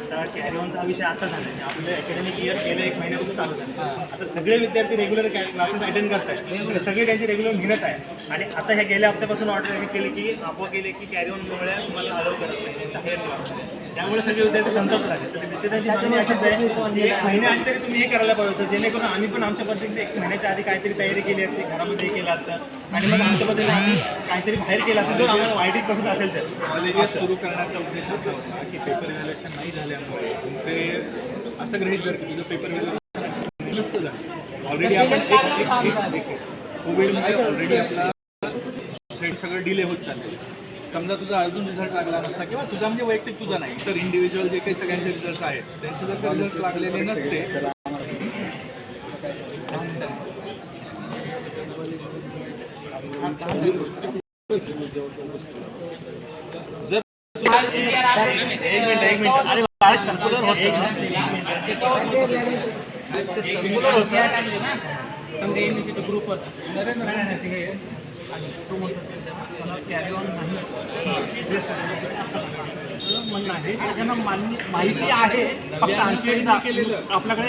आता कॅरी ऑनचा विषय आता झाला. आपलं अकॅडमिक इयर गेल्या 1 महिन्यापासून चालू झालं. आता सगळे विद्यार्थी रेग्युलर क्लासेस अटेंड करत आहेत. सगळे त्यांची रेग्युलर मेहनत आहे. आणि आता ह्या गेल्या हप्त्यापासून ऑर्डर केली की आपण केले की कॅरी ऑनमुळे तुम्हाला अलाव करत नाही हायर क्लास. त्यामुळे सगळे विद्यार्थी संतप्त झाले. तर विद्यार्थ्यांची मागणी अशीच आहे की 1 महिन्याआधी तरी तुम्ही हे करायला पाहिजे होतं, जेणेकरून आम्ही पण आमच्या पद्धतीने 1 महिन्याच्या आधी काहीतरी तयारी केली असते, घरामध्ये हे केलं असतं आणि मग आमच्या पद्धतीने आम्ही काहीतरी बाहेर केलं असतं जर आम्हाला वाईटच पसंत असेल तर. कॉलेजेस सुरू करण्याचा उद्देश असा होता की पेपर व्हॅल्युएशन नाही झाल्यामुळे तुमचे असं गृहीत धर की तुझं पेपर व्हॅल्युएशन नसतं झालं. ऑलरेडी आपण कोविडमध्ये ऑलरेडी आपला सगळं डिले होत चाललं. समजा तुझा अजून रिझल्ट लागला नसता किंवा तुझा म्हणजे वैयक्तिक तुझा नाही तर इंडिव्हिज्युअल जे काही सगळ्यांचे रिझल्ट आहेत त्यांचे जर का रिझल्ट लागलेले नसते जर एक मिनिट अरे सर्क्युलर ग्रुपवर आणि तो म्हणतो मला कॅरी ऑन नाही म्हणणं आहे त्यांना माहिती आहे. फक्त आणखी एकदा आपल्याकडे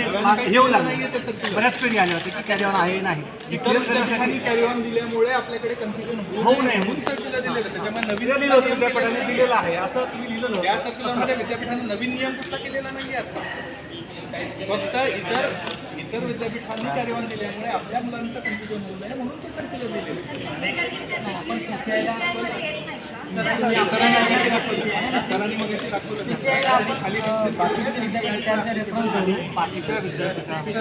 येऊ लागलं बऱ्याच वेळी आले होते की कॅरी ऑन आहे नाही. इतर विद्यापीठांनी कॅरी ऑन दिल्यामुळे आपल्याकडे कन्फ्युजन होऊ नये म्हणून सर्क्युलर दिलेलं. त्याच्यामुळे नवीन दिलेलं होतं विद्यापीठाने दिलेलं आहे असं तुम्ही लिहिलं त्या नव्हतं. सर्क्युलरमध्ये विद्यापीठाने नवीन नियम कुठला केलेला नाही आता. फक्त इतर विद्यापीठांनी कॅरी ऑन दिल्यामुळे आपल्या मुलांचं कन्फ्युजन होऊ नये म्हणून ते सर्क्युलर दिलेलं. सरांनी मग खाली बाकीच्या विद्यापीठांच्या